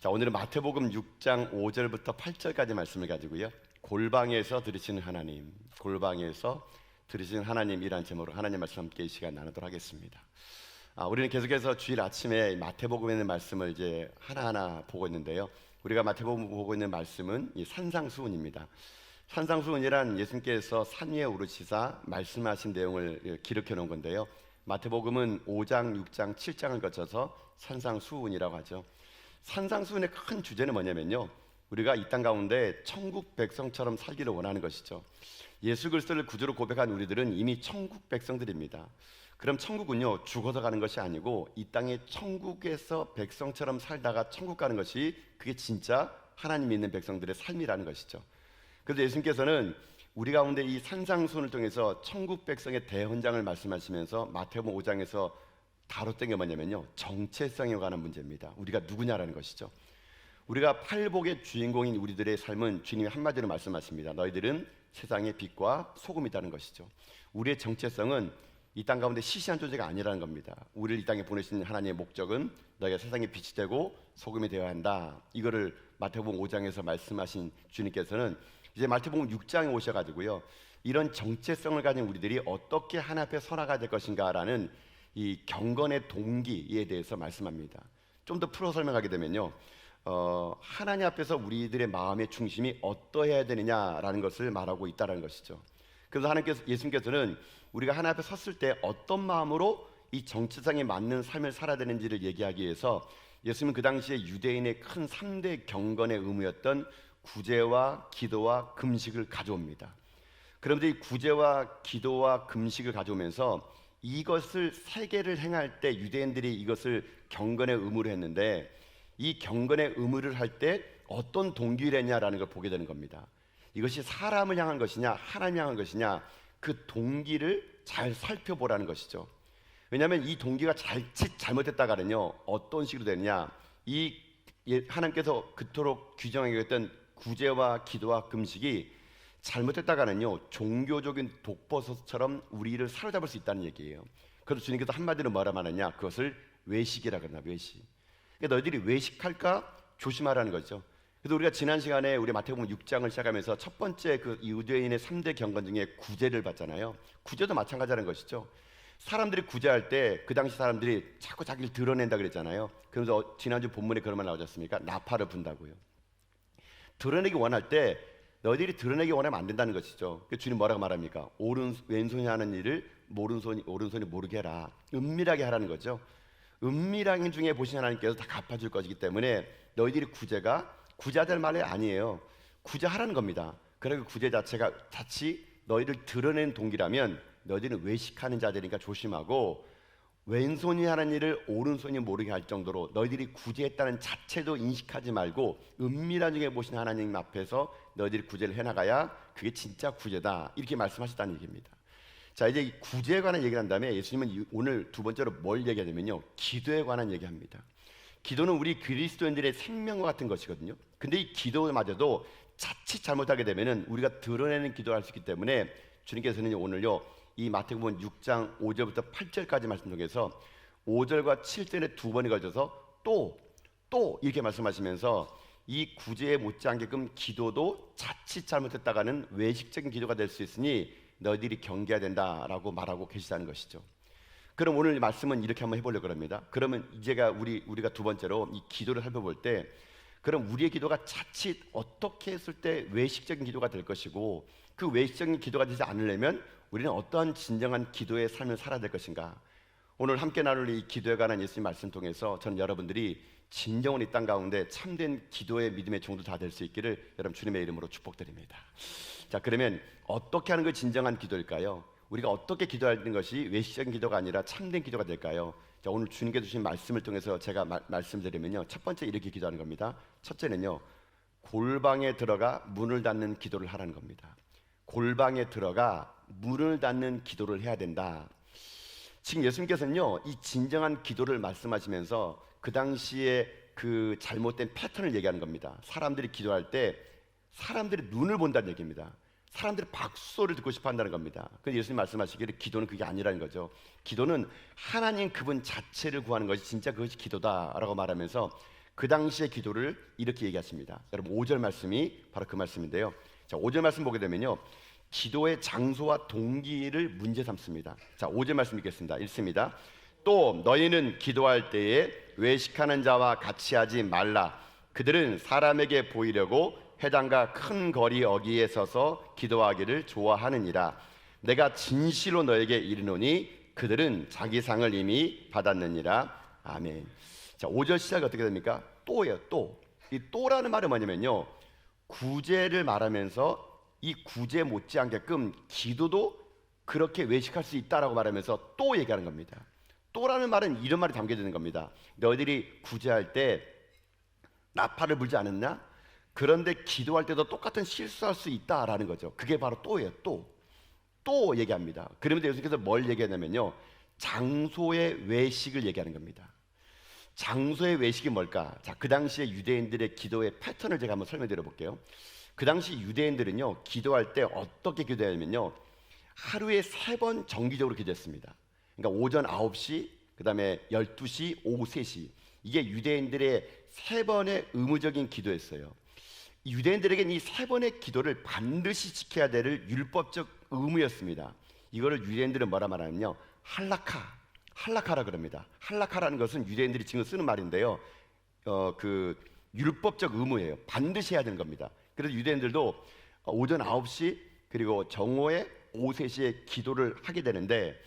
자, 오늘은 마태복음 6장 5절부터 8절까지 말씀을 가지고요. 골방에서 들으시는 하나님, 골방에서 들으시는 하나님이란 제목으로 하나님 말씀 함께 이 시간 나누도록 하겠습니다. 우리는 계속해서 주일 아침에 마태복음에 있는 말씀을 이제 하나하나 보고 있는데요. 우리가 마태복음 보고 있는 말씀은 이 산상수훈입니다. 산상수훈이란 예수님께서 산 위에 오르시사 말씀하신 내용을 기록해 놓은 건데요. 마태복음은 5장, 6장, 7장을 거쳐서 산상수훈이라고 하죠. 산상수훈의 큰 주제는 뭐냐면요, 우리가 이 땅 가운데 천국 백성처럼 살기를 원하는 것이죠. 예수 그리스도를 구주로 고백한 우리들은 이미 천국 백성들입니다. 그럼 천국은요, 죽어서 가는 것이 아니고 이 땅의 천국에서 백성처럼 살다가 천국 가는 것이, 그게 진짜 하나님 믿는 백성들의 삶이라는 것이죠. 그래서 예수님께서는 우리 가운데 이 산상수훈을 통해서 천국 백성의 대헌장을 말씀하시면서 마태복음 5장에서 다뤘던 게 뭐냐면요, 정체성에 관한 문제입니다. 우리가 누구냐라는 것이죠. 우리가 팔복의 주인공인 우리들의 삶은 주님이 한마디로 말씀하십니다. 너희들은 세상의 빛과 소금이라는 것이죠. 우리의 정체성은 이 땅 가운데 시시한 존재가 아니라는 겁니다. 우리를 이 땅에 보내신 하나님의 목적은 너희가 세상의 빛이 되고 소금이 되어야 한다. 이거를 마태복음 5장에서 말씀하신 주님께서는 이제 마태복음 6장에 오셔가지고요, 이런 정체성을 가진 우리들이 어떻게 하나님 앞에 서나가야 될 것인가라는 이 경건의 동기에 대해서 말씀합니다. 좀 더 풀어 설명하게 되면요, 하나님 앞에서 우리들의 마음의 중심이 어떠해야 되느냐라는 것을 말하고 있다는 것이죠. 그래서 예수님께서는 우리가 하나님 앞에 섰을 때 어떤 마음으로 이 정체성에 맞는 삶을 살아야 되는지를 얘기하기 위해서 예수님은 그 당시에 유대인의 큰 3대 경건의 의무였던 구제와 기도와 금식을 가져옵니다. 그런데 이 구제와 기도와 금식을 가져오면서 이것을 세 개를 행할 때 유대인들이 이것을 경건의 의무로 했는데, 이 경건의 의무를 할 때 어떤 동기를 했냐라는 걸 보게 되는 겁니다. 이것이 사람을 향한 것이냐 하나님을 향한 것이냐, 그 동기를 잘 살펴보라는 것이죠. 왜냐하면 이 동기가 자칫 잘못됐다가는요, 어떤 식으로 되느냐, 이 하나님께서 그토록 규정하셨던 구제와 기도와 금식이 잘못됐다가는요, 종교적인 독버섯처럼 우리를 사로잡을 수 있다는 얘기예요. 그래서 주님께서 한마디로 뭐라 말하냐, 그것을 외식이라 그러나, 외식. 그러니까 너희들이 외식할까 조심하라는 거죠. 그래서 우리가 지난 시간에 우리 마태복음 6장을 시작하면서 첫 번째 그 유대인의 3대 경건 중에 구제를 받잖아요. 구제도 마찬가지라는 것이죠. 사람들이 구제할 때 그 당시 사람들이 자꾸 자기를 드러낸다 그랬잖아요. 그래서 지난주 본문에 그런 말 나오지 않습니까? 나팔을 분다고요. 드러내기 원할 때 너희들이 드러내기 원하면 안 된다는 것이죠. 주님 뭐라고 말합니까? 왼손이 하는 일을 오른손이 모르게 해라. 은밀하게 하라는 거죠. 은밀한 중에 보신 하나님께서 다 갚아줄 것이기 때문에 너희들이 구제될 말이 아니에요. 구제하라는 겁니다. 그러니까 구제 자체가 자칫 너희를 드러내는 동기라면 너희들은 외식하는 자들이니까 조심하고, 왼손이 하는 일을 오른손이 모르게 할 정도로 너희들이 구제했다는 자체도 인식하지 말고 은밀한 중에 보신 하나님 앞에서 너희들이 구제를 해나가야 그게 진짜 구제다, 이렇게 말씀하셨다는 얘기입니다. 자, 이제 이 구제에 관한 얘기를 한 다음에 예수님은 오늘 두 번째로 뭘 얘기하냐면요, 기도에 관한 얘기합니다. 기도는 우리 그리스도인들의 생명과 같은 것이거든요. 근데 이 기도마저도 자칫 잘못하게 되면은 우리가 드러내는 기도를 할 수 있기 때문에 주님께서는 오늘요, 이 마태복음 6장 5절부터 8절까지 말씀 중에서 5절과 7절에 두 번에 걸쳐서 또 이렇게 말씀하시면서 이 구제에 못지않게끔 기도도 자칫 잘못했다가는 외식적인 기도가 될 수 있으니 너희들이 경계해야 된다라고 말하고 계시다는 것이죠. 그럼 오늘 말씀은 이렇게 한번 해보려고 합니다. 그러면 이제가 우리가 두 번째로 이 기도를 살펴볼 때, 그럼 우리의 기도가 자칫 어떻게 했을 때 외식적인 기도가 될 것이고, 그 외식적인 기도가 되지 않으려면 우리는 어떠한 진정한 기도의 삶을 살아야 될 것인가. 오늘 함께 나눌 이 기도에 관한 예수님 말씀 통해서 저는 여러분들이 진정한 이 땅 가운데 참된 기도의 믿음의 종도 다 될 수 있기를 여러분 주님의 이름으로 축복드립니다. 자, 그러면 어떻게 하는 게 진정한 기도일까요? 우리가 어떻게 기도하는 것이 외식적인 기도가 아니라 참된 기도가 될까요? 자, 오늘 주님께 주신 말씀을 통해서 제가 말씀드리면요, 첫 번째 이렇게 기도하는 겁니다. 첫째는요, 골방에 들어가 문을 닫는 기도를 하라는 겁니다. 골방에 들어가 문을 닫는 기도를 해야 된다. 지금 예수님께서는요, 이 진정한 기도를 말씀하시면서 그 당시에 그 잘못된 패턴을 얘기하는 겁니다. 사람들이 기도할 때 사람들이 눈을 본다는 얘기입니다. 사람들이 박수소리를 듣고 싶어 한다는 겁니다. 그래서 예수님 말씀하시기를 기도는 그게 아니라는 거죠. 기도는 하나님 그분 자체를 구하는 것이 진짜 그것이 기도다라고 말하면서 그 당시의 기도를 이렇게 얘기하십니다. 여러분 5절 말씀이 바로 그 말씀인데요. 자, 5절 말씀 보게 되면요, 기도의 장소와 동기를 문제 삼습니다. 자, 5절 말씀 읽겠습니다. 읽습니다. 또 너희는 기도할 때에 외식하는 자와 같이 하지 말라. 그들은 사람에게 보이려고 회당과 큰 거리 어귀에 서서 기도하기를 좋아하느니라. 내가 진실로 너에게 이르노니 그들은 자기 상을 이미 받았느니라. 아멘. 자, 5절 시작이 어떻게 됩니까? 또예요. 또. 이 또라는 말은 뭐냐면요, 구제를 말하면서 이 구제 못지않게끔 기도도 그렇게 외식할 수 있다라고 말하면서 또 얘기하는 겁니다. 또라는 말은 이런 말이 담겨져 있는 겁니다. 너희들이 구제할 때 나팔을 불지 않았나? 그런데 기도할 때도 똑같은 실수할 수 있다라는 거죠. 그게 바로 또예요. 또 얘기합니다. 그러면서 예수님께서 뭘 얘기하냐면요, 장소의 외식을 얘기하는 겁니다. 장소의 외식이 뭘까? 자, 그 당시에 유대인들의 기도의 패턴을 제가 한번 설명드려 볼게요. 그 당시 유대인들은요, 기도할 때 어떻게 기도하냐면요, 하루에 3번 정기적으로 기도했습니다. 그러니까 오전 9시, 그 다음에 12시, 오후 3시. 이게 유대인들의 3번의 의무적인 기도였어요. 유대인들에게는 이 3번의 기도를 반드시 지켜야 될 율법적 의무였습니다. 이거를 유대인들은 뭐라 말하냐면요, 할라카라 그럽니다. 할라카라는 것은 유대인들이 지금 쓰는 말인데요, 그 율법적 의무예요. 반드시 해야 되는 겁니다. 그래서 유대인들도 오전 9시 그리고 정오에 오후 3시에 기도를 하게 되는데,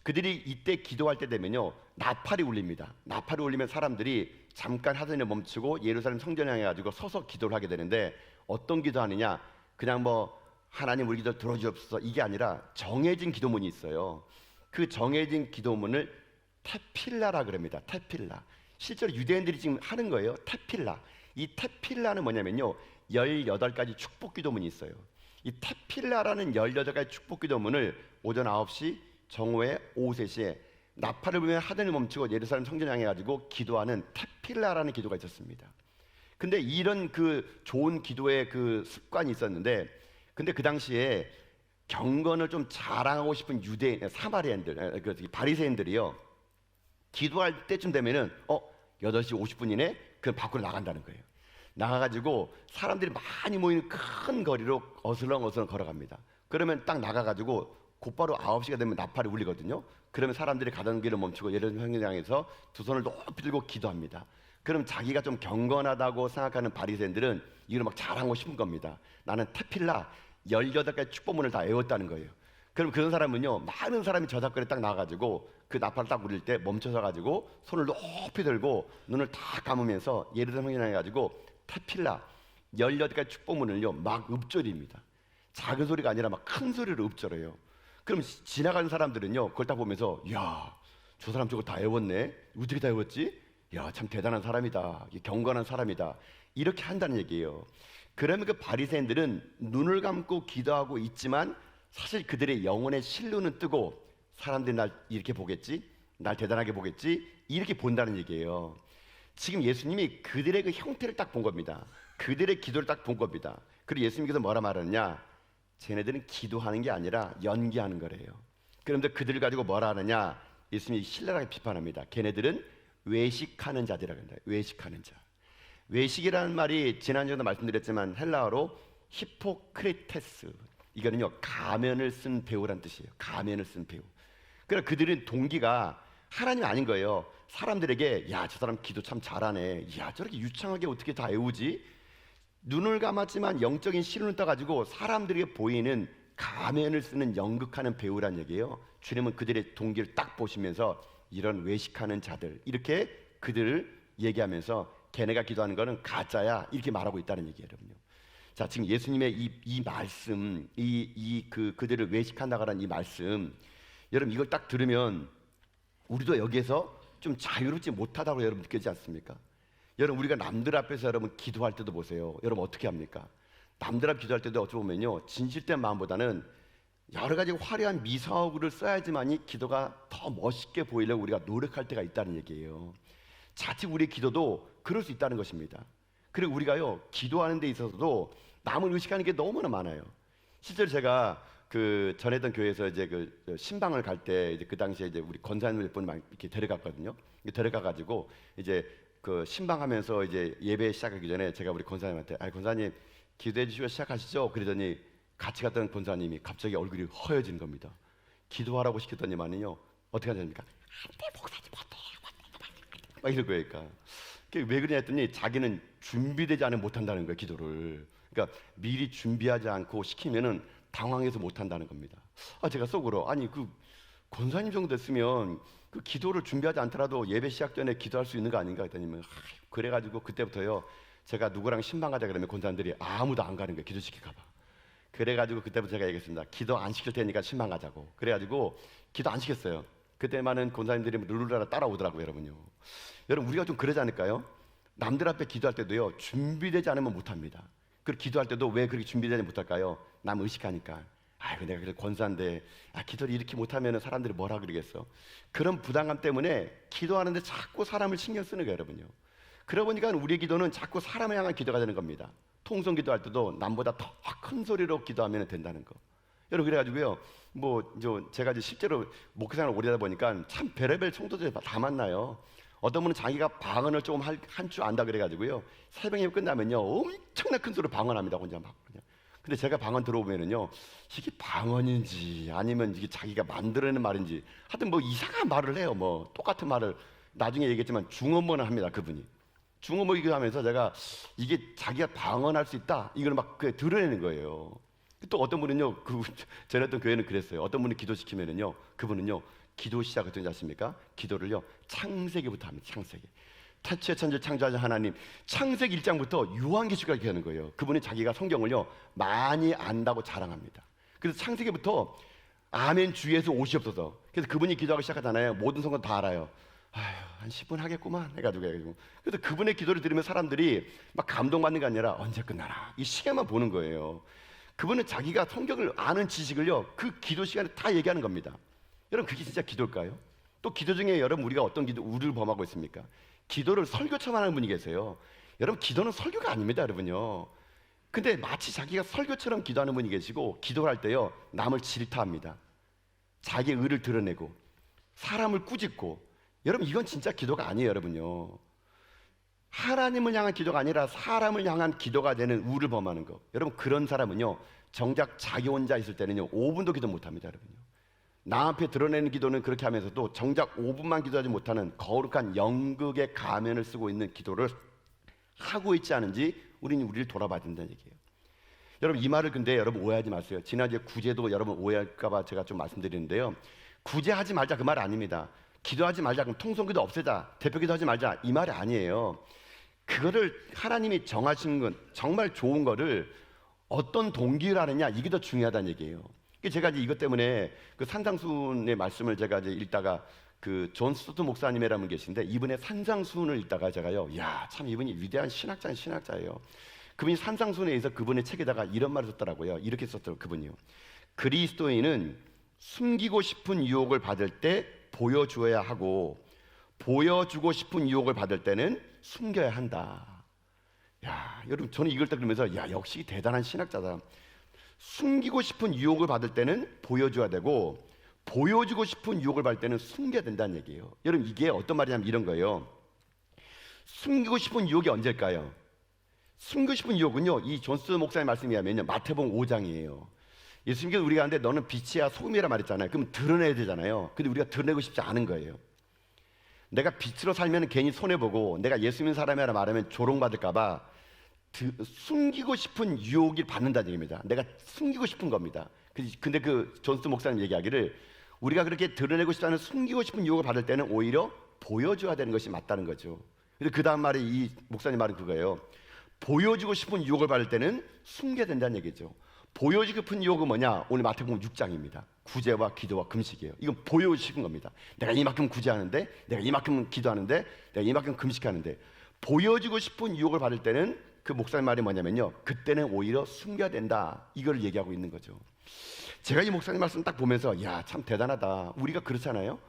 그들이 이때 기도할 때 되면요, 나팔이 울립니다. 나팔이 울리면 사람들이 잠깐 하던 일 멈추고 예루살렘 성전 향해 가지고 서서 기도를 하게 되는데, 어떤 기도하느냐, 그냥 뭐 하나님 우리 기도 들어주옵소서 이게 아니라 정해진 기도문이 있어요. 그 정해진 기도문을 테필라라 그럽니다. 테필라. 실제로 유대인들이 지금 하는 거예요. 테필라. 이 테필라는 뭐냐면요, 18가지 축복 기도문이 있어요. 이 테필라라는 18가지 축복 기도문을 오전 9시, 정오에 오후 3시에 나팔을 불면 하던 일 멈추고 예루살렘 성전 향해 가지고 기도하는 테필라라는 기도가 있었습니다. 근데 이런 그 좋은 기도의 그 습관이 있었는데, 근데 그 당시에 경건을 좀 자랑하고 싶은 유대인, 사마리아인들, 바리새인들이요, 기도할 때쯤 되면은 8시 50분이네? 그럼 밖으로 나간다는 거예요. 나가가지고 사람들이 많이 모이는 큰 거리로 어슬렁어슬렁 걸어갑니다. 그러면 딱 나가가지고 곧바로 9시가 되면 나팔이 울리거든요. 그러면 사람들이 가던 길을 멈추고 예루살렘 성전향에서 두 손을 높이 들고 기도합니다. 그럼 자기가 좀 경건하다고 생각하는 바리새인들은 이걸 막 자랑하고 싶은 겁니다. 나는 테필라 18가지 축복문을 다 외웠다는 거예요. 그럼 그런 사람은요, 많은 사람이 저작거리에 딱 나가가지고 그 나팔을 딱 울릴 때 멈춰서 가지고 손을 높이 들고 눈을 다 감으면서 예루살렘 성전향해 가지고 테필라 18가지 축복문을요 막 읊조립니다. 작은 소리가 아니라 막 큰 소리로 읊조려요. 그럼 지나가는 사람들은요, 그걸 딱 보면서, 야, 저 사람 저거 다 외웠네? 어떻게 다 외웠지? 야, 참 대단한 사람이다, 경건한 사람이다, 이렇게 한다는 얘기예요. 그러면 그 바리새인들은 눈을 감고 기도하고 있지만 사실 그들의 영혼의 실눈은 뜨고, 사람들이 날 이렇게 보겠지? 날 대단하게 보겠지? 이렇게 본다는 얘기예요. 지금 예수님이 그들의 그 형태를 딱 본 겁니다. 그들의 기도를 딱 본 겁니다. 그리고 예수님께서 뭐라 말하느냐? 쟤네들은 기도하는 게 아니라 연기하는 거래요. 그런데 그들을 가지고 뭐라 하느냐? 예수님이 신랄하게 비판합니다. 걔네들은 외식하는 자들이라고 합니다. 외식하는 자. 외식이라는 말이 지난주에도 말씀드렸지만 헬라어로 히포크리테스, 이거는요 가면을 쓴 배우란 뜻이에요. 가면을 쓴 배우. 그러니까 그들은 동기가 하나님 아닌 거예요. 사람들에게, 야, 저 사람 기도 참 잘하네, 야, 저렇게 유창하게 어떻게 다 외우지? 눈을 감았지만 영적인 실눈을 떠가지고 사람들에게 보이는 가면을 쓰는 연극하는 배우란 얘기예요. 주님은 그들의 동기를 딱 보시면서 이런 외식하는 자들, 이렇게 그들을 얘기하면서 걔네가 기도하는 거는 가짜야, 이렇게 말하고 있다는 얘기예요, 여러분요. 자, 지금 예수님의 이 말씀, 그들을 외식한다고 하는 이 말씀, 여러분 이걸 딱 들으면 우리도 여기에서 좀 자유롭지 못하다고 여러분 느끼지 않습니까? 여러분, 우리가 남들 앞에서 여러분 기도할 때도 보세요. 여러분 어떻게 합니까? 남들 앞 기도할 때도 어찌 보면요, 진실된 마음보다는 여러 가지 화려한 미사어구를 써야지만이 기도가 더 멋있게 보이려고 우리가 노력할 때가 있다는 얘기예요. 자칫 우리의 기도도 그럴 수 있다는 것입니다. 그리고 우리가요, 기도하는 데 있어서도 남을 의식하는 게 너무나 많아요. 실제로 제가 그 전했던 교회에서 이제 그 신방을 갈 때 이제 그 당시에 이제 우리 권사님을 몇 분 이렇게 데려갔거든요. 데려가 가지고 이제 그 신방하면서 이제 예배 시작하기 전에 제가 우리 권사님한테 권사님 기도해 주시고 시작하시죠. 그러더니 같이 갔던 권사님이 갑자기 얼굴이 허여진 겁니다. 기도하라고 시켰더니만요 어떻게 하십니까? 안돼 목사님 못해 막 이럴 거예요. 그러니까 왜 그러냐 했더니 자기는 준비되지 않으면 못한다는 거예요. 기도를. 그러니까 미리 준비하지 않고 시키면은 당황해서 못한다는 겁니다. 제가 속으로 아니 그 권사님 정도 됐으면 그 기도를 준비하지 않더라도 예배 시작 전에 기도할 수 있는 거 아닌가 했더니 그래가지고 그때부터요 제가 누구랑 신방 가자 그러면 권사님들이 아무도 안 가는 거예요. 기도시킬까 봐. 그래가지고 그때부터 제가 얘기했습니다. 기도 안 시킬 테니까 신방 가자고. 그래가지고 기도 안 시켰어요. 그때만은 권사님들이 룰루라라 따라오더라고요. 여러분요. 여러분 우리가 좀 그러지 않을까요? 남들 앞에 기도할 때도요 준비되지 않으면 못합니다. 그리고 기도할 때도 왜 그렇게 준비되지 못할까요? 남 의식하니까. 내가 그래 권사인데 기도를 이렇게 못하면 사람들이 뭐라 그러겠어. 그런 부담감 때문에 기도하는데 자꾸 사람을 신경 쓰는 거예요. 여러분요. 그러다 보니까 우리의 기도는 자꾸 사람을 향한 기도가 되는 겁니다. 통성 기도할 때도 남보다 더 큰 소리로 기도하면 된다는 거. 여러분 그래가지고요 제가 이제 실제로 목회생활을 오래 하다 보니까 참 별의별 성도들이 다 만나요. 어떤 분은 자기가 방언을 조금 한 줄 안다 그래가지고요 새벽 예배 끝나면요 엄청나 큰 소리로 방언합니다. 혼자 막 그냥. 근데 제가 방언 들어보면은요 이게 방언인지 아니면 이게 자기가 만들어내는 말인지 하여튼 뭐 이상한 말을 해요. 뭐 똑같은 말을 나중에 얘기했지만 중언문을 합니다. 그분이 중언문 얘기하면서 제가 이게 자기가 방언할 수 있다 이걸 막 드러내는 거예요. 또 어떤 분은요 전에 했던 교회는 그랬어요. 어떤 분이 기도시키면은요 그분은요 기도 시작을 어떻게 하십니까? 기도를요 창세기부터 합니다. 창세기. 태초에 천지를 창조하신 하나님 창세기 1장부터 요한계시록까지 하는 거예요. 그분이 자기가 성경을요 많이 안다고 자랑합니다. 그래서 창세기부터 아멘 주에서 오시옵소서. 그래서 그분이 기도하기 시작하잖아요. 모든 성경 다 알아요. 한 10분 하겠구만 해가지고 그래서 그분의 기도를 들으면 사람들이 막 감동받는 게 아니라 언제 끝나나 이 시간만 보는 거예요. 그분은 자기가 성경을 아는 지식을요 그 기도 시간에 다 얘기하는 겁니다. 여러분 그게 진짜 기도일까요? 또 기도 중에 여러분 우리가 어떤 우를 범하고 있습니까? 기도를 설교처럼 하는 분이 계세요. 여러분 기도는 설교가 아닙니다. 여러분요. 근데 마치 자기가 설교처럼 기도하는 분이 계시고 기도를 할 때요 남을 질타합니다. 자기의 의를 드러내고 사람을 꾸짖고. 여러분 이건 진짜 기도가 아니에요. 여러분요. 하나님을 향한 기도가 아니라 사람을 향한 기도가 되는 우를 범하는 거. 여러분 그런 사람은요 정작 자기 혼자 있을 때는요 5분도 기도 못합니다. 여러분요. 나 앞에 드러내는 기도는 그렇게 하면서도 정작 5분만 기도하지 못하는 거룩한 연극의 가면을 쓰고 있는 기도를 하고 있지 않은지 우리를 돌아봐야 된다는 얘기예요. 여러분 이 말을 근데 여러분 오해하지 마세요. 지난주에 구제도 여러분 오해할까 봐 제가 좀 말씀드리는데요. 구제하지 말자 그 말 아닙니다. 기도하지 말자 그럼 통성기도 없애자 대표기도 하지 말자 이 말이 아니에요. 그거를 하나님이 정하신 건 정말 좋은 거를 어떤 동기를 하느냐 이게 더 중요하다는 얘기예요. 제가 이제 이것 때문에 그 산상수훈의 말씀을 제가 이제 읽다가 그 존 스토트 목사님이라는 분 계신데 이분의 산상수훈을 읽다가 제가요 참 이분이 위대한 신학자예요. 그분이 산상수훈에 의해서 그분의 책에다가 이런 말을 썼더라고요. 이렇게 썼더라고요. 그분이요. 그리스도인은 숨기고 싶은 유혹을 받을 때 보여주어야 하고 보여주고 싶은 유혹을 받을 때는 숨겨야 한다. 여러분 저는 이걸 딱 그러면서 역시 대단한 신학자다. 숨기고 싶은 유혹을 받을 때는 보여줘야 되고 보여주고 싶은 유혹을 받을 때는 숨겨야 된다는 얘기예요. 여러분 이게 어떤 말이냐면 이런 거예요. 숨기고 싶은 유혹이 언제일까요? 숨기고 싶은 유혹은요 이 존스 목사님 말씀에 의하면 마태복음 5장이에요. 예수님께서 우리가 하는데 너는 빛이야 소금이라 말했잖아요. 그럼 드러내야 되잖아요. 근데 우리가 드러내고 싶지 않은 거예요. 내가 빛으로 살면 괜히 손해보고 내가 예수 믿는 사람이라 말하면 조롱받을까 봐 숨기고 싶은 유혹이 받는다는 얘기입니다. 내가 숨기고 싶은 겁니다. 근데 그 존스 목사님 얘기하기를 우리가 그렇게 드러내고 싶지 않은 숨기고 싶은 유혹을 받을 때는 오히려 보여줘야 되는 것이 맞다는 거죠. 그래서 그 다음 말이 이 목사님 말은 그거예요. 보여주고 싶은 유혹을 받을 때는 숨겨야 된다는 얘기죠. 보여주고 싶은 유혹은 뭐냐? 오늘 마태복음 6장입니다. 구제와 기도와 금식이에요. 이건 보여주고 싶은 겁니다. 내가 이만큼 구제하는데, 내가 이만큼 기도하는데, 내가 이만큼 금식하는데 보여주고 싶은 유혹을 받을 때는 그 목사님 말이 뭐냐면요 그때는 오히려 숨겨야 된다 이걸 얘기하고 있는 거죠. 제가 이 목사님 말씀 딱 보면서 참 대단하다. 우리가 그렇잖아요.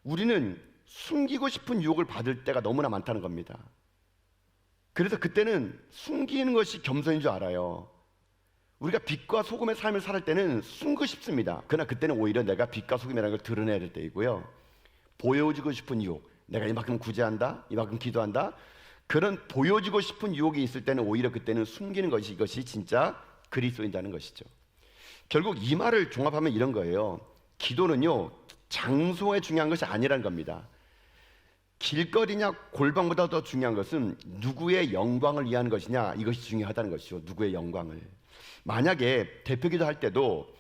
우리는 숨기고 싶은 유혹을 받을 때가 너무나 많다는 겁니다. 그래서 그때는 숨기는 것이 겸손인 줄 알아요. 우리가 빛과 소금의 삶을 살 때는 숨고 싶습니다. 그러나 그때는 오히려 내가 빛과 소금이라는 걸 드러내야 될 때이고요 보여주고 싶은 유혹 내가 이만큼 구제한다, 이만큼 기도한다. 그런 보여주고 싶은 유혹이 있을 때는 오히려 그때는 숨기는 것이 이것이 진짜 그리스도인다는 것이죠. 결국 이 말을 종합하면 이런 거예요. 기도는요, 장소에 중요한 것이 아니라는 겁니다. 길거리냐 골방보다 더 중요한 것은 누구의 영광을 위한 것이냐, 이것이 중요하다는 것이죠. 누구의 영광을. 만약에 대표기도 할 때도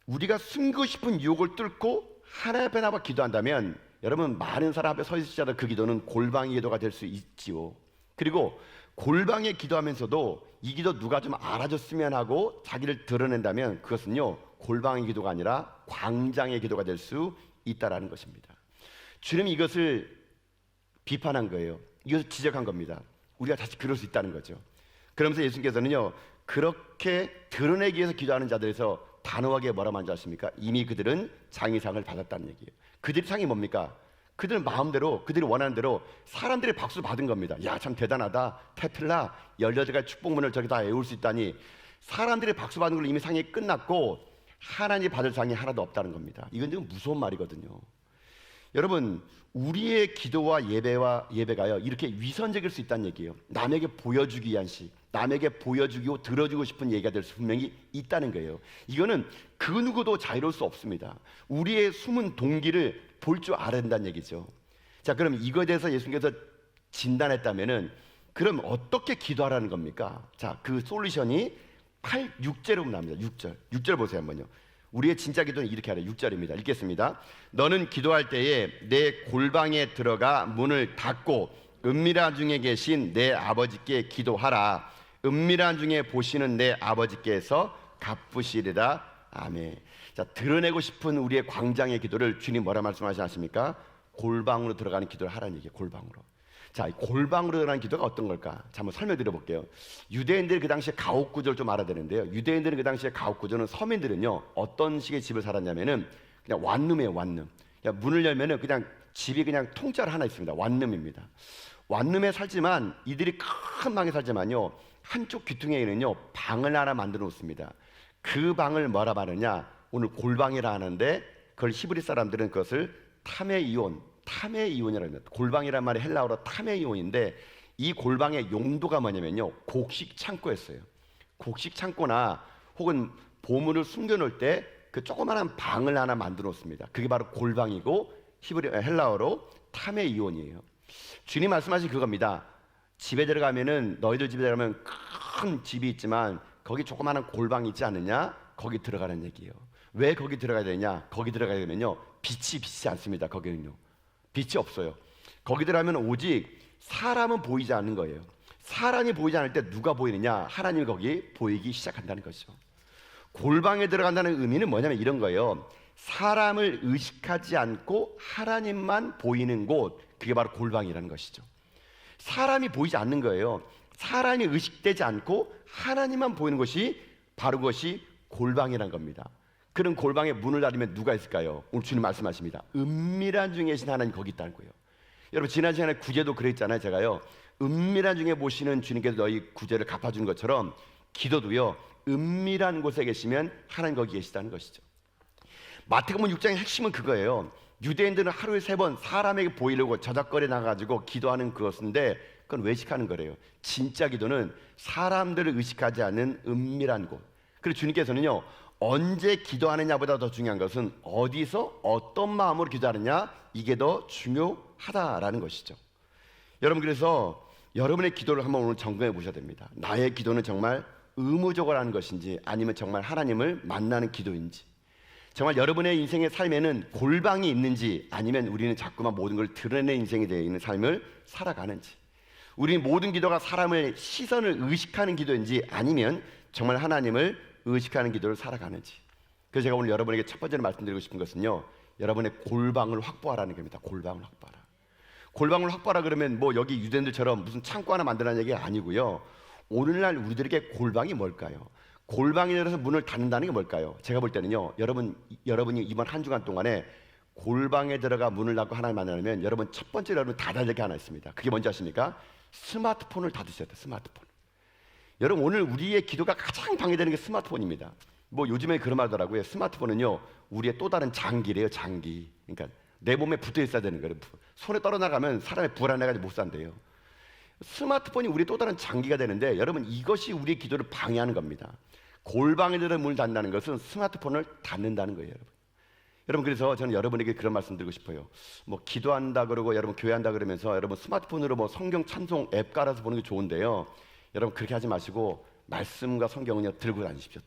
우리가 숨기고 싶은 유혹을 뚫고 하나님 앞에 나와 기도한다면 여러분, 많은 사람 앞에 서 있을지라도 그 기도는 골방의 기도가 될 수 있지요. 그리고 골방에 기도하면서도 이 기도 누가 좀 알아줬으면 하고 자기를 드러낸다면 그것은요, 골방의 기도가 아니라 광장의 기도가 될 수 있다라는 것입니다. 주님이 이것을 비판한 거예요. 이것을 지적한 겁니다. 우리가 다시 그럴 수 있다는 거죠. 그러면서 예수님께서는요, 그렇게 드러내기 위해서 기도하는 자들에서 단호하게 뭐라 말하지 않습니까? 이미 그들은 장의상을 받았다는 얘기예요. 그들의 상이 뭡니까? 그들은 마음대로, 그들이 원하는 대로 사람들의 박수 받은 겁니다. 야, 참 대단하다. 테틀라 18가지 축복문을 저기 다 외울 수 있다니. 사람들의 박수 받은 걸로 이미 상이 끝났고 하나님이 받을 상이 하나도 없다는 겁니다. 이건 지금 무서운 말이거든요. 여러분, 우리의 기도와 예배가요, 이렇게 위선적일 수 있다는 얘기예요. 남에게 보여주기 위한 식, 남에게 보여주고 들어주고 싶은 얘기가 될 수 분명히 있다는 거예요. 이거는 그 누구도 자유로울 수 없습니다. 우리의 숨은 동기를 볼 줄 알아야 된다는 얘기죠. 자, 그럼 이거에 대해서 예수님께서 진단했다면은 그럼 어떻게 기도하라는 겁니까? 자, 그 솔루션이 6절로 나옵니다. 6절 보세요 한번요. 우리의 진짜 기도는 이렇게 하래요. 6절입니다. 읽겠습니다. 너는 기도할 때에 내 골방에 들어가 문을 닫고 은밀한 중에 계신 내 아버지께 기도하라. 은밀한 중에 보시는 내 아버지께서 갚으시리라. 아멘. 자, 드러내고 싶은 우리의 광장의 기도를 주님 뭐라 말씀하시지 않습니까? 골방으로 들어가는 기도를 하라는 얘기예요. 골방으로. 자, 골방으로 들어가는 기도가 어떤 걸까? 자, 한번 설명드려 볼게요. 유대인들이 그 당시에 가옥 구조를 좀 알아야 되는데요. 유대인들은 그 당시에 가옥 구조는, 서민들은요 어떤 식의 집을 살았냐면은 그냥 완룸이에요. 완룸. 그냥 문을 열면은 그냥 집이 그냥 통짜로 하나 있습니다. 완룸입니다. 완룸에 살지만 이들이 큰 방에 살지만요, 한쪽 귀퉁이에는요 방을 하나 만들어 놓습니다. 그 방을 뭐라 말하냐? 오늘 골방이라 하는데 그걸 히브리 사람들은 그것을 타메이온이라고 합니다. 골방이란 말이 헬라어로 타메이온인데 이 골방의 용도가 뭐냐면요, 곡식 창고였어요. 곡식 창고나 혹은 보물을 숨겨놓을 때 그 조그마한 방을 하나 만들어 놓습니다. 그게 바로 골방이고 헬라어로 타메이온이에요. 주님 말씀하신 그겁니다. 집에 들어가면은, 너희들 집에 들어가면 큰 집이 있지만 거기 조그마한 골방이 있지 않느냐? 거기 들어가는 얘기예요. 왜 거기 들어가야 되냐? 거기 들어가야 되면요, 빛이 비치지 않습니다. 거기는요, 빛이 없어요. 거기 들어가면 오직 사람은 보이지 않는 거예요. 사람이 보이지 않을 때 누가 보이느냐? 하나님이 거기 보이기 시작한다는 것이죠. 골방에 들어간다는 의미는 뭐냐면 이런 거예요. 사람을 의식하지 않고 하나님만 보이는 곳, 그게 바로 골방이라는 것이죠. 사람이 보이지 않는 거예요. 사람이 의식되지 않고 하나님만 보이는 것이 바로 그것이 골방이라는 겁니다. 그런 골방에 문을 닫으면 누가 있을까요? 오늘 주님 말씀하십니다. 은밀한 중에 계신 하나님 거기 있다는 거예요. 여러분, 지난 시간에 구제도 그랬잖아요. 제가요, 은밀한 중에 보시는 주님께서 너희 구제를 갚아주는 것처럼 기도도요, 은밀한 곳에 계시면 하나님 거기 계시다는 것이죠. 마태복음 6장의 핵심은 그거예요. 유대인들은 하루에 3번 사람에게 보이려고 저작거리에 나가가지고 기도하는 그것인데 그건 외식하는 거래요. 진짜 기도는 사람들을 의식하지 않는 은밀한 곳. 그리고 주님께서는요, 언제 기도하느냐보다 더 중요한 것은 어디서 어떤 마음으로 기도하느냐, 이게 더 중요하다라는 것이죠. 여러분, 그래서 여러분의 기도를 한번 오늘 점검해 보셔야 됩니다. 나의 기도는 정말 의무적으로 하는 것인지 아니면 정말 하나님을 만나는 기도인지, 정말 여러분의 인생의 삶에는 골방이 있는지 아니면 우리는 자꾸만 모든 걸 드러내는 인생이 되어 있는 삶을 살아가는지, 우리 모든 기도가 사람의 시선을 의식하는 기도인지 아니면 정말 하나님을 의식하는 기도를 살아가는지. 그래서 제가 오늘 여러분에게 첫 번째로 말씀드리고 싶은 것은요, 여러분의 골방을 확보하라는 겁니다. 골방을 확보하라. 골방을 확보하라 그러면 뭐 여기 유대인들처럼 무슨 창고 하나 만들라는 얘기가 아니고요. 오늘날 우리들에게 골방이 뭘까요? 골방에 들어서 문을 닫는다는 게 뭘까요? 제가 볼 때는요, 여러분이 이번 한 주간 동안에 골방에 들어가 문을 닫고 하나님 만나면 여러분 첫 번째로 여러분 닫아야 될 게 하나 있습니다. 그게 뭔지 아십니까? 스마트폰을 닫으셔야 돼요. 스마트폰. 여러분, 오늘 우리의 기도가 가장 방해되는 게 스마트폰입니다. 뭐 요즘에 그런 말 하더라고요. 스마트폰은요, 우리의 또 다른 장기래요. 장기. 그러니까 내 몸에 붙어 있어야 되는 거예요. 손에 떨어나가면 사람이 불안해가지고 못 산대요. 스마트폰이 우리 또 다른 장기가 되는데 여러분 이것이 우리의 기도를 방해하는 겁니다. 골방에 들어 문을 닫는다는 것은 스마트폰을 닫는다는 거예요, 여러분. 여러분 그래서 저는 여러분에게 그런 말씀 드리고 싶어요. 뭐 기도한다 그러고 여러분 교회한다 그러면서 여러분 스마트폰으로 뭐 성경 찬송 앱 깔아서 보는 게 좋은데요. 여러분 그렇게 하지 마시고 말씀과 성경은요 들고 다니십시오.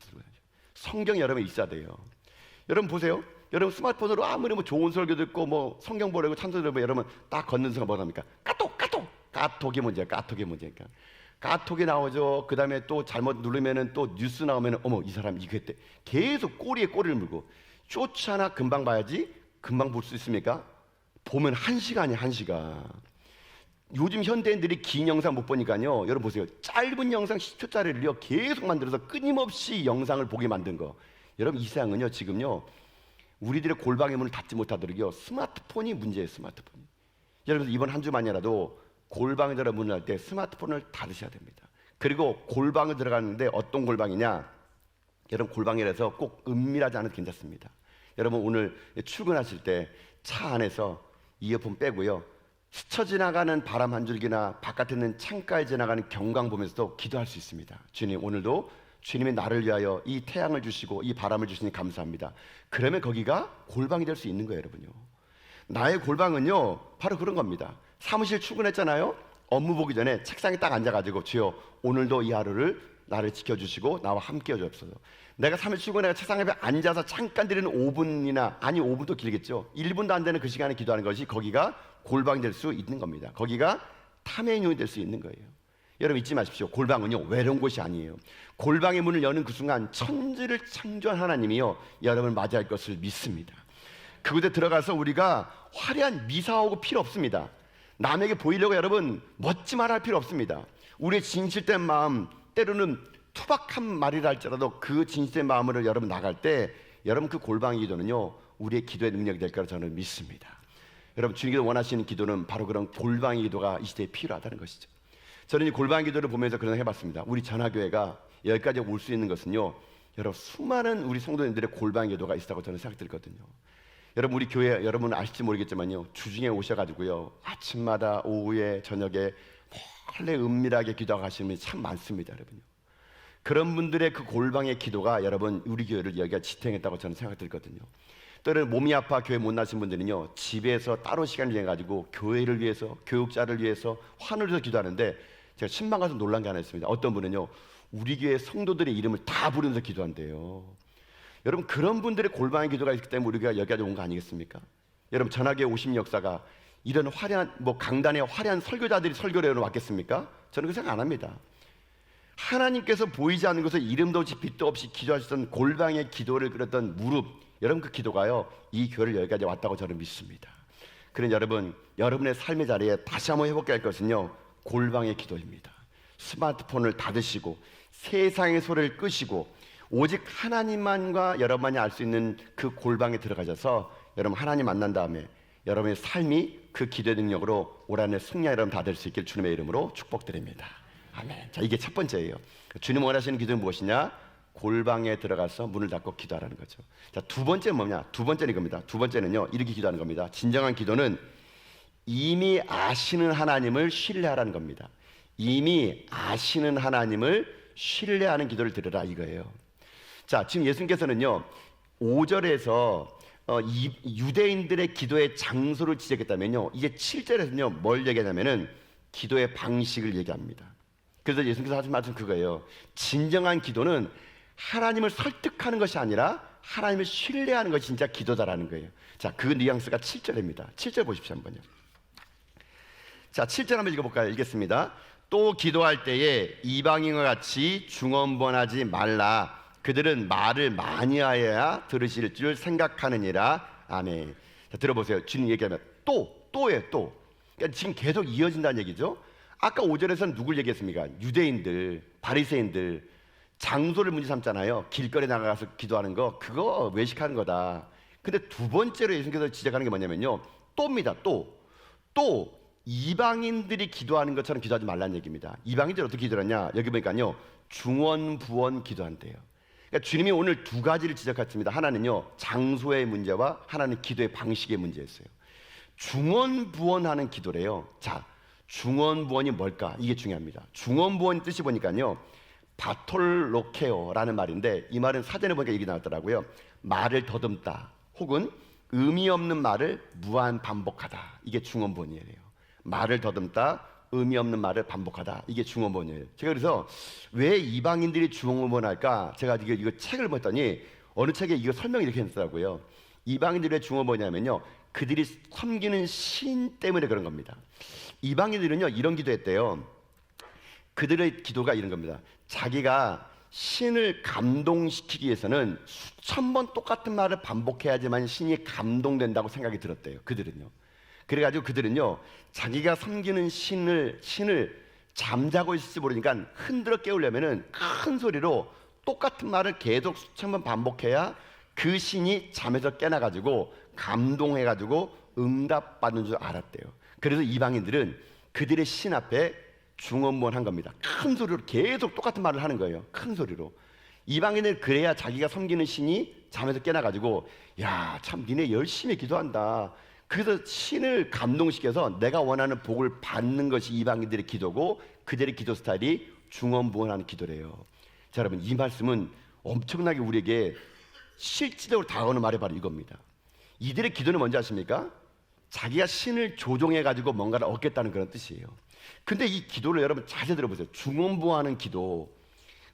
성경이 여러분에 있어야 돼요. 여러분 보세요. 여러분 스마트폰으로 아무리 뭐 좋은 설교 듣고 뭐 성경 보려고 찬송 들으면 여러분 딱 걷는 순간 뭐라 합니까? 까톡이 문제야. 까톡이 문제니까. 까톡이 나오죠. 그 다음에 또 잘못 누르면은 또 뉴스 나오면은 어머 이 사람 이거 했대. 계속 꼬리에 꼬리를 물고 쇼츠 하나 금방 봐야지. 금방 볼 수 있습니까? 보면 1시간이야 1시간. 요즘 현대인들이 긴 영상 못 보니까요. 여러분 보세요. 짧은 영상 10초짜리를요 계속 만들어서 끊임없이 영상을 보게 만든 거. 여러분 이 세상은요 지금요 우리들의 골방의 문을 닫지 못하도록요 스마트폰이 문제예요. 스마트폰이. 여러분 이번 한 주만이라도 골방에 들어 문을 할 때 스마트폰을 닫으셔야 됩니다. 그리고 골방을 들어가는데 어떤 골방이냐? 여러분 골방이라서 꼭 은밀하지 않아도 괜찮습니다. 여러분 오늘 출근하실 때 차 안에서 이어폰 빼고요 스쳐 지나가는 바람 한 줄기나 바깥에 있는 창가에 지나가는 경광 보면서도 기도할 수 있습니다. 주님 오늘도 주님이 나를 위하여 이 태양을 주시고 이 바람을 주시니 감사합니다. 그러면 거기가 골방이 될 수 있는 거예요, 여러분요. 나의 골방은요 바로 그런 겁니다. 사무실 출근했잖아요. 업무 보기 전에 책상에 딱 앉아가지고 주여 오늘도 이 하루를 나를 지켜주시고 나와 함께 해주옵소서. 내가 사무실 출근해서 책상 옆에 앉아서 잠깐 드리는 5분이나 아니 5분도 길겠죠. 1분도 안 되는 그 시간에 기도하는 것이 거기가 골방이 될 수 있는 겁니다. 거기가 탐의 용이 될 수 있는 거예요. 여러분 잊지 마십시오. 골방은요 외로운 곳이 아니에요. 골방의 문을 여는 그 순간 천지를 창조한 하나님이요 여러분을 맞이할 것을 믿습니다. 그곳에 들어가서 우리가 화려한 미사오고 필요 없습니다. 남에게 보이려고 여러분 멋지말 할 필요 없습니다. 우리의 진실된 마음 때로는 투박한 말이라 할지라도 그 진실된 마음으로 여러분 나갈 때 여러분 그 골방의 기도는요 우리의 기도의 능력이 될 거라 저는 믿습니다. 여러분 주님께서 원하시는 기도는 바로 그런 골방의 기도가 이 시대에 필요하다는 것이죠. 저는 이 골방의 기도를 보면서 그런 해봤습니다. 우리 전화교회가 여기까지 올 수 있는 것은요 여러분 수많은 우리 성도님들의 골방의 기도가 있다고 저는 생각들거든요. 여러분 우리 교회 여러분 아실지 모르겠지만요 주중에 오셔가지고요 아침마다 오후에 저녁에 몰래 은밀하게 기도하시는 분이 참 많습니다. 여러분요 그런 분들의 그 골방의 기도가 여러분 우리 교회를 여기가 지탱했다고 저는 생각들거든요. 또는 몸이 아파 교회 못 나신 분들은요 집에서 따로 시간을 내가지고 교회를 위해서 교육자를 위해서 환을 위해서 기도하는데 제가 신방 가서 놀란 게 하나 있습니다. 어떤 분은요 우리 교회 성도들의 이름을 다 부르면서 기도한대요. 여러분 그런 분들의 골방의 기도가 있기 때문에 우리가 여기까지 온 거 아니겠습니까? 여러분 전학에 오신 역사가 이런 화려한 뭐 강단에 화려한 설교자들이 설교를 해놓 왔겠습니까? 저는 그 생각 안 합니다. 하나님께서 보이지 않는 곳에 이름도 없이 빛도 없이 기도하셨던 골방의 기도를 그렸던 무릎 여러분 그 기도가요 이 교회를 여기까지 왔다고 저는 믿습니다. 그런 여러분 여러분의 삶의 자리에 다시 한번 회복해야 할 것은요 골방의 기도입니다. 스마트폰을 닫으시고 세상의 소리를 끄시고 오직 하나님만과 여러분만이 알 수 있는 그 골방에 들어가셔서 여러분 하나님 만난 다음에 여러분의 삶이 그 기도의 능력으로 올 한해 승리하 여러분 다 될 수 있길 주님의 이름으로 축복드립니다. 아멘. 자 이게 첫 번째예요. 주님 원하시는 기도는 무엇이냐? 골방에 들어가서 문을 닫고 기도하라는 거죠. 자 두 번째는 뭐냐? 두 번째는 이겁니다. 두 번째는요 이렇게 기도하는 겁니다. 진정한 기도는 이미 아시는 하나님을 신뢰하라는 겁니다. 이미 아시는 하나님을 신뢰하는 기도를 드려라 이거예요. 자 지금 예수님께서는요 5절에서 유대인들의 기도의 장소를 지적했다면요 이제 7절에서는요 뭘 얘기하냐면은 기도의 방식을 얘기합니다. 그래서 예수님께서 하신 말씀 그거예요. 진정한 기도는 하나님을 설득하는 것이 아니라 하나님을 신뢰하는 것이 진짜 기도다라는 거예요. 자 그 뉘앙스가 7절입니다. 7절 보십시오 한번요. 자 7절 한번 읽어볼까요? 읽겠습니다. 또 기도할 때에 이방인과 같이 중언부언하지 말라. 그들은 말을 많이 하여야 들으실 줄 생각하느니라. 아멘. 자, 들어보세요. 주님 얘기하면 또예요. 또. 그러니까 지금 계속 이어진다는 얘기죠. 아까 5절에서는 누굴 얘기했습니까? 유대인들, 바리새인들. 장소를 문제 삼잖아요. 길거리에 나가서 기도하는 거 그거 외식하는 거다. 근데 두 번째로 예수님께서 지적하는 게 뭐냐면요 또입니다. 또 이방인들이 기도하는 것처럼 기도하지 말라는 얘기입니다. 이방인들이 어떻게 기도하냐? 여기 보니까요 중언부언 기도한대요. 그러니까 주님이 오늘 두 가지를 지적했습니다. 하나는요 장소의 문제와 하나는 기도의 방식의 문제였어요. 중언부언하는 기도래요. 자, 중언부언이 뭘까? 이게 중요합니다. 중언부언 뜻이 보니까요, 바톨로케오라는 말인데, 이 말은 사전에 보니까 얘기 나왔더라고요. 말을 더듬다, 혹은 의미 없는 말을 무한 반복하다. 이게 중언부언이에요. 말을 더듬다, 의미 없는 말을 반복하다. 이게 중언부언이에요. 제가 그래서 왜 이방인들이 중언부언할까? 제가 이거 책을 봤더니 어느 책에 이거 설명이 이렇게 했더라고요. 이방인들이 왜 중언부언이냐면요, 그들이 섬기는 신 때문에 그런 겁니다. 이방인들은요, 이런 기도했대요. 그들의 기도가 이런 겁니다. 자기가 신을 감동시키기 위해서는 수천 번 똑같은 말을 반복해야지만 신이 감동된다고 생각이 들었대요. 그들은요. 그래가지고 그들은요, 자기가 섬기는 신을 잠자고 있을지 모르니까 흔들어 깨우려면은 큰 소리로 똑같은 말을 계속 수천 번 반복해야 그 신이 잠에서 깨나가지고 감동해가지고 응답받는 줄 알았대요. 그래서 이방인들은 그들의 신 앞에 중언부언한 겁니다. 큰 소리로 계속 똑같은 말을 하는 거예요. 큰 소리로. 이방인은 그래야 자기가 섬기는 신이 잠에서 깨나가지고, 야, 참 니네 열심히 기도한다. 그래서 신을 감동시켜서 내가 원하는 복을 받는 것이 이방인들의 기도고, 그들의 기도 스타일이 중언부언하는 기도래요. 자, 여러분, 이 말씀은 엄청나게 우리에게 실질적으로 다가오는 말이 바로 이겁니다. 이들의 기도는 뭔지 아십니까? 자기가 신을 조종해가지고 뭔가를 얻겠다는 그런 뜻이에요. 근데 이 기도를 여러분 자세히 들어보세요. 중언부언하는 기도,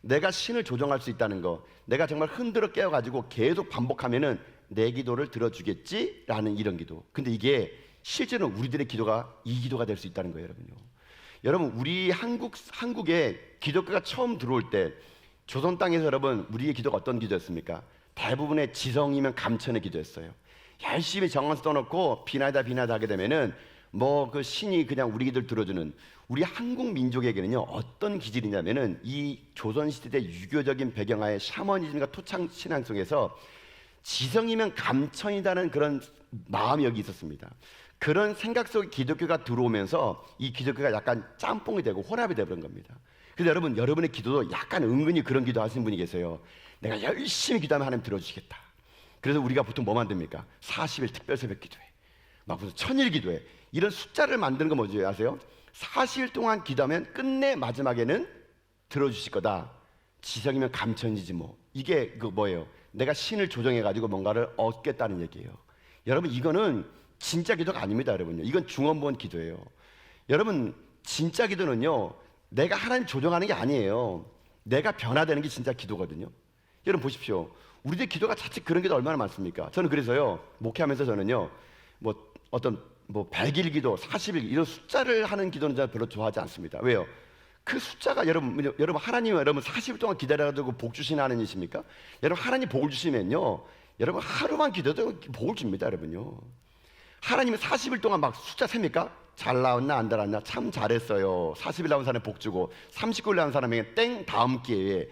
내가 신을 조종할 수 있다는 거, 내가 정말 흔들어 깨워가지고 계속 반복하면은 내 기도를 들어주겠지라는 이런 기도. 근데 이게 실제로 우리들의 기도가 이 기도가 될 수 있다는 거예요, 여러분요. 여러분, 우리 한국에 기독교가 처음 들어올 때 조선 땅에서 여러분 우리의 기도가 어떤 기도였습니까? 대부분의 지성이면 감천의 기도였어요. 열심히 정원수 떠놓고 비나다 하게 되면은 뭐 그 신이 그냥 우리 기도를 들어주는, 우리 한국 민족에게는요 어떤 기질이냐면은 이 조선시대 유교적인 배경하에 샤머니즘과 토착 신앙 속에서 지성이면 감천이라는 그런 마음이 여기 있었습니다. 그런 생각 속에 기독교가 들어오면서 이 기독교가 약간 짬뽕이 되고 혼합이 되버린 겁니다. 그래서 여러분, 여러분의 기도도 약간 은근히 그런 기도 하시는 분이 계세요. 내가 열심히 기도하면 하나님 들어주시겠다. 그래서 우리가 보통 뭐 만듭니까? 40일 특별 새벽 기도회, 막 무슨 1000일 기도회, 이런 숫자를 만드는 거 뭔지 아세요? 40일 동안 기도하면 끝내 마지막에는 들어주실 거다. 지성이면 감천이지 뭐. 이게 그 뭐예요? 내가 신을 조정해가지고 뭔가를 얻겠다는 얘기예요. 여러분, 이거는 진짜 기도가 아닙니다, 여러분요. 이건 중언부언 기도예요. 여러분, 진짜 기도는요, 내가 하나님 조정하는 게 아니에요. 내가 변화되는 게 진짜 기도거든요. 여러분 보십시오. 우리들 기도가 자칫 그런 게 얼마나 많습니까? 저는 그래서요, 목회하면서 저는요, 뭐 어떤 100일 기도, 40일 이런 숫자를 하는 기도는 저는 별로 좋아하지 않습니다. 왜요? 그 숫자가 여러분 하나님은 여러분 40일 동안 기다려가지고 복 주시는 하나님이십니까? 여러분, 하나님 복을 주시면요, 여러분 하루만 기도해도 복을 줍니다, 여러분요. 하나님이 40일 동안 막 숫자 셉니까? 잘 나왔나 안 나왔나? 참 잘했어요. 40일 나온 사람에 복 주고 39일 나온 사람에게 땡 다음 기회에.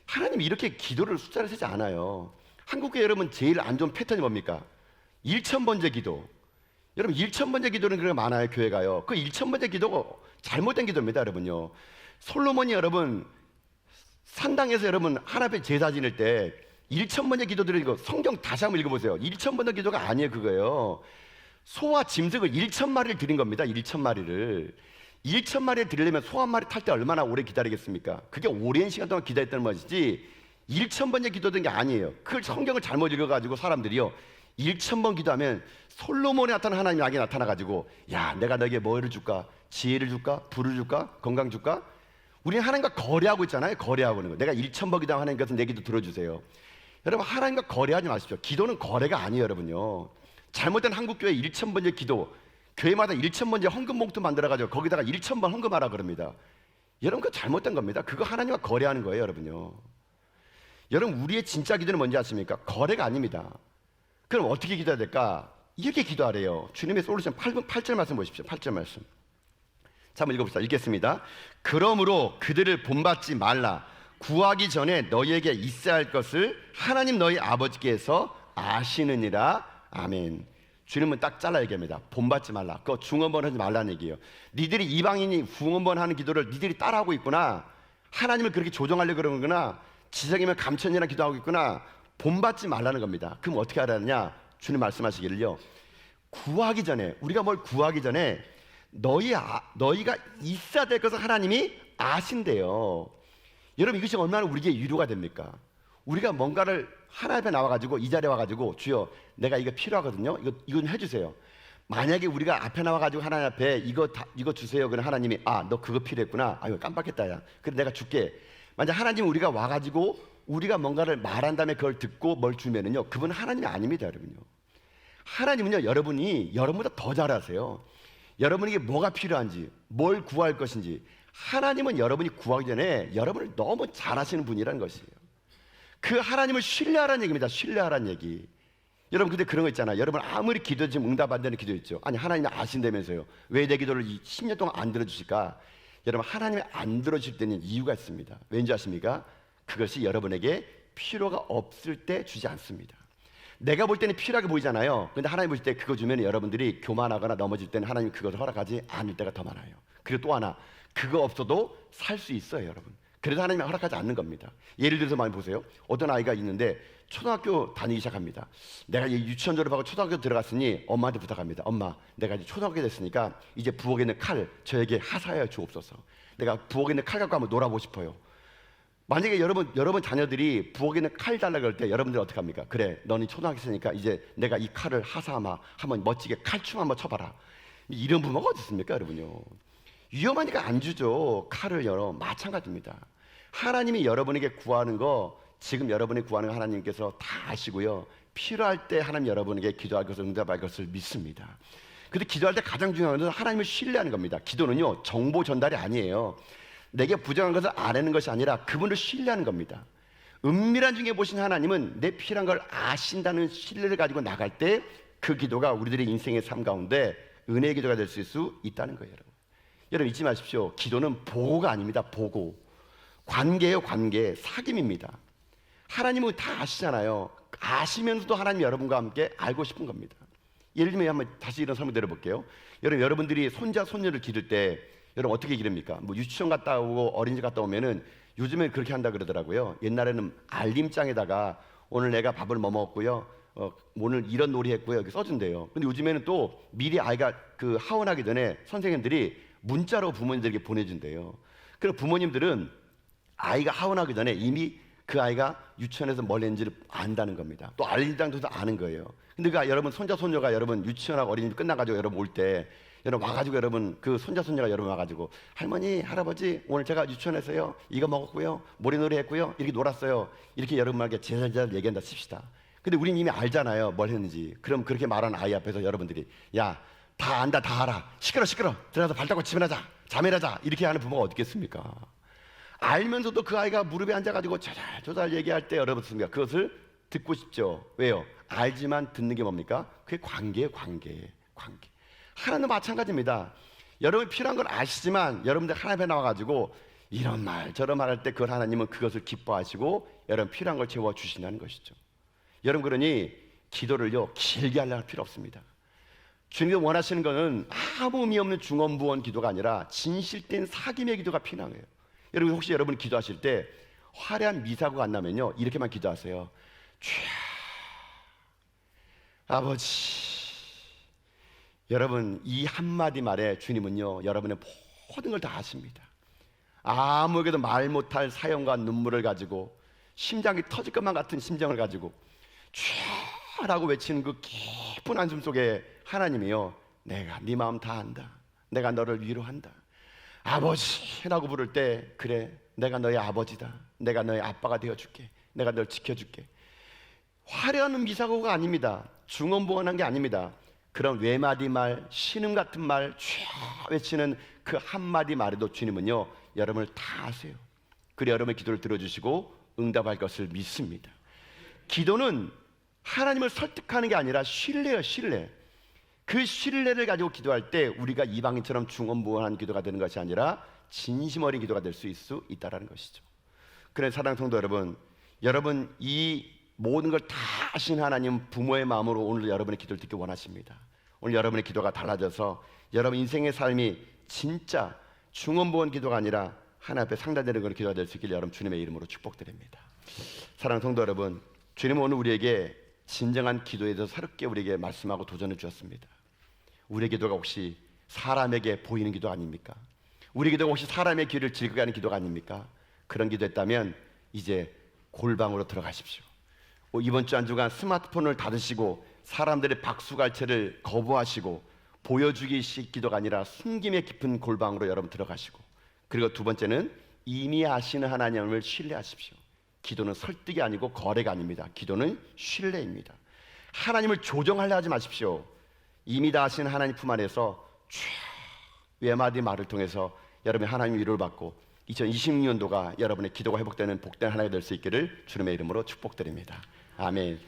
하나님이 이렇게 기도를 숫자를 세지 않아요. 한국에 여러분 제일 안 좋은 패턴이 뭡니까? 1000번째 기도. 여러분 1000번째 기도는 그렇게 많아요, 교회가요. 그 1000번째 기도가 잘못된 기도입니다, 여러분요. 솔로몬이 여러분 산당에서 여러분 하나님 앞에 제사 지낼 때 1000번째 기도 드리는 거 성경 다시 한번 읽어보세요. 1000번째 기도가 아니에요, 그거예요. 소와 짐승을 1000마리를 드린 겁니다. 1000마리를 1000마리를 드리려면 소 한 마리 탈 때 얼마나 오래 기다리겠습니까? 그게 오랜 시간 동안 기다렸다는 것이지 1000번째 기도된 게 아니에요. 그 성경을 잘못 읽어가지고 사람들이요 1000번 기도하면 솔로몬에 나타난 하나님이 나에게 나타나가지고, 야, 내가 너에게 뭐를 줄까? 지혜를 줄까? 부를 줄까? 건강 줄까? 우리는 하나님과 거래하고 있잖아요. 거래하고 있는 거. 내가 1000번 기도하면 하나님께서 내 기도 들어주세요. 여러분, 하나님과 거래하지 마십시오. 기도는 거래가 아니에요, 여러분요. 잘못된 한국교회 1000번째 기도, 교회마다 1000번째 헌금 봉투 만들어가지고 거기다가 1000번 헌금하라 그럽니다. 여러분, 그거 잘못된 겁니다. 그거 하나님과 거래하는 거예요, 여러분요. 여러분, 우리의 진짜 기도는 뭔지 아십니까? 거래가 아닙니다. 그럼 어떻게 기도해야 될까? 이렇게 기도하래요. 주님의 솔루션 8절 말씀 보십시오. 8절 말씀. 자, 한번 읽어봅시다. 읽겠습니다. 그러므로 그들을 본받지 말라. 구하기 전에 너희에게 있어야 할 것을 하나님 너희 아버지께서 아시느니라. 아멘. 주님은 딱 잘라 얘기합니다. 본받지 말라. 그거 중언부언 하지 말라는 얘기예요. 니들이 이방인이 중언부언 하는 기도를 니들이 따라하고 있구나. 하나님을 그렇게 조정하려고 그러는구나. 지성이면 감천이나 기도하고 있구나. 본받지 말라는 겁니다. 그럼 어떻게 하라느냐? 주님 말씀하시기를요, 구하기 전에, 우리가 뭘 구하기 전에 너희가 있어야 될 것을 하나님이 아신대요. 여러분, 이것이 얼마나 우리에게 위로가 됩니까? 우리가 뭔가를 하나님 앞에 나와가지고 이 자리에 와가지고 주여 내가 이거 필요하거든요, 이거 좀 해주세요. 만약에 우리가 앞에 나와가지고 하나님 앞에 이거 주세요, 그러면 하나님이 너 그거 필요했구나, 이거 깜빡했다, 야 그래 내가 줄게. 만약 하나님 우리가 와가지고 우리가 뭔가를 말한 다음에 그걸 듣고 뭘 주면은요, 그분은 하나님이 아닙니다. 여러분요, 하나님은요 여러분이 여러분보다 더 잘 아세요. 여러분에게 뭐가 필요한지, 뭘 구할 것인지. 하나님은 여러분이 구하기 전에 여러분을 너무 잘 아시는 분이라는 것이에요. 그 하나님을 신뢰하라는 얘기입니다. 신뢰하라는 얘기. 여러분, 근데 그런 거 있잖아요. 여러분 아무리 기도 지금 응답 안 되는 기도 있죠. 아니, 하나님이 아신다면서요, 왜 내 기도를 10년 동안 안 들어주실까? 여러분, 하나님이 안 들어주실 때는 이유가 있습니다. 왠지 아십니까? 그것이 여러분에게 필요가 없을 때 주지 않습니다. 내가 볼 때는 필요하게 보이잖아요. 근데 하나님 보실 때 그거 주면 여러분들이 교만하거나 넘어질 때는 하나님 그것을 허락하지 않을 때가 더 많아요. 그리고 또 하나, 그거 없어도 살 수 있어요, 여러분. 그래서 하나님이 허락하지 않는 겁니다. 예를 들어서 많이 보세요. 어떤 아이가 있는데 초등학교 다니기 시작합니다. 내가 유치원 졸업하고 초등학교 들어갔으니 엄마한테 부탁합니다. 엄마, 내가 이제 초등학교 됐으니까 이제 부엌에 있는 칼 저에게 하사하여 주옵소서. 내가 부엌에 있는 칼 갖고 한번 놀아보고 싶어요. 만약에 여러분 자녀들이 부엌에 있는 칼 달라고 그럴 때 여러분들 어떻게 합니까? 그래, 너는 초등학생이니까 이제 내가 이 칼을 하사하마, 한번 멋지게 칼춤 한번 쳐봐라. 이런 부모가 어디 있습니까, 여러분요? 위험하니까 안 주죠. 칼을 마찬가지입니다. 하나님이 여러분에게 구하는 거, 지금 여러분이 구하는 거 하나님께서 다 아시고요, 필요할 때 하나님 여러분에게 기도할 것을 응답할 것을 믿습니다. 근데 기도할 때 가장 중요한 것은 하나님을 신뢰하는 겁니다. 기도는요 정보 전달이 아니에요. 내게 부정한 것을 아내는 것이 아니라 그분을 신뢰하는 겁니다. 은밀한 중에 보신 하나님은 내 필요한 걸 아신다는 신뢰를 가지고 나갈 때 그 기도가 우리들의 인생의 삶 가운데 은혜의 기도가 될 수 있다는 거예요. 여러분 잊지 마십시오. 기도는 보고가 아닙니다. 보고. 관계예요. 관계. 사귐입니다. 하나님은 다 아시잖아요. 아시면서도 하나님 여러분과 함께 알고 싶은 겁니다. 예를 들면 한번 다시 이런 설명 드려볼게요. 여러분들이 손자 손녀를 기를 때 여러분 어떻게 기릅니까? 뭐 유치원 갔다 오고 어린이집 갔다 오면은 요즘엔 그렇게 한다 그러더라고요. 옛날에는 알림장에다가 오늘 내가 밥을 뭐 먹었고요, 오늘 이런 놀이 했고요, 이렇게 써준대요. 근데 요즘에는 또 미리 아이가 그 하원하기 전에 선생님들이 문자로 부모님들에게 보내준대요. 그래서 부모님들은 아이가 하원하기 전에 이미 그 아이가 유치원에서 뭘 했는지를 안다는 겁니다. 또 알림장도 아는 거예요. 근데 그 여러분 손자 손녀가 여러분 유치원하고 어린이집 끝나가지고 여러분 올 때 여러분 와가지고 여러분 그 손자 손녀가 여러분 와가지고 할머니 할아버지 오늘 제가 유치원에서요 이거 먹었고요 모래놀이 했고요 이렇게 놀았어요, 이렇게 여러분에게 제잘제잘 얘기한다 칩시다. 근데 우린 이미 알잖아요 뭘 했는지. 그럼 그렇게 말하는 아이 앞에서 여러분들이 야 다 안다 다 알아 시끄러 들어가서 발 닦고 집에 나자 자매라자 이렇게 하는 부모가 어딨겠습니까? 알면서도 그 아이가 무릎에 앉아가지고 조잘 얘기할 때 여러분 습니까? 그것을 듣고 싶죠. 왜요? 알지만 듣는 게 뭡니까? 그게 관계예요. 관계. 하나님도 마찬가지입니다. 여러분이 필요한 걸 아시지만 여러분들 하나님 앞에 나와가지고 이런 말 저런 말 할 때 그걸 하나님은 그것을 기뻐하시고 여러분 필요한 걸 채워주신다는 것이죠. 여러분 그러니 기도를요 길게 하려고 할 필요 없습니다. 주님이 원하시는 것은 아무 의미 없는 중언부언 기도가 아니라 진실된 사귐의 기도가 필요한 거예요. 여러분 혹시 여러분 기도하실 때 화려한 미사고가 안 나면요 이렇게만 기도하세요. 주야 아버지. 여러분 이 한마디 말에 주님은요 여러분의 모든 걸 다 아십니다. 아무에게도 말 못할 사연과 눈물을 가지고 심장이 터질 것만 같은 심정을 가지고 주야 라고 외치는 그 깊은 한숨 속에 하나님이요 내가 네 마음 다 안다. 내가 너를 위로한다. 아버지라고 부를 때 그래 내가 너의 아버지다. 내가 너의 아빠가 되어줄게. 내가 널 지켜줄게. 화려한 미사고가 아닙니다. 중언부언한 게 아닙니다. 그런 외마디 말, 신음 같은 말 쫙 외치는 그 한마디 말에도 주님은요 여러분을 다 아세요. 그래 여러분의 기도를 들어주시고 응답할 것을 믿습니다. 기도는 하나님을 설득하는 게 아니라 신뢰예요. 신뢰. 그 신뢰를 가지고 기도할 때 우리가 이방인처럼 중언부언한 기도가 되는 것이 아니라 진심 어린 기도가 될 수 있다는 것이죠. 그래서 사랑하는 성도 여러분 이 모든 걸 다 아신 하나님 부모의 마음으로 오늘 여러분의 기도를 듣기 원하십니다. 오늘 여러분의 기도가 달라져서 여러분 인생의 삶이 진짜 중언부언 기도가 아니라 하나님 앞에 상달되는 그런 기도가 될 수 있길 여러분 주님의 이름으로 축복드립니다. 사랑하는 성도 여러분, 주님은 오늘 우리에게 진정한 기도에 대해서 새롭게 우리에게 말씀하고 도전해 주셨습니다. 우리의 기도가 혹시 사람에게 보이는 기도 아닙니까? 우리 기도가 혹시 사람의 귀를 즐겁게 하는 기도가 아닙니까? 그런 기도했다면 이제 골방으로 들어가십시오. 이번 주 한 주간 스마트폰을 닫으시고 사람들의 박수갈채를 거부하시고 보여주기식 기도가 아니라 숨김의 깊은 골방으로 여러분 들어가시고, 그리고 두 번째는 이미 아시는 하나님을 신뢰하십시오. 기도는 설득이 아니고 거래가 아닙니다. 기도는 신뢰입니다. 하나님을 조정하려 하지 마십시오. 이미 다 아시는 하나님 품 안에서 쭉 외마디 말을 통해서 여러분이 하나님의 위로를 받고 2026년도가 여러분의 기도가 회복되는 복된 한 해가 될 수 있기를 주님의 이름으로 축복드립니다. 아멘.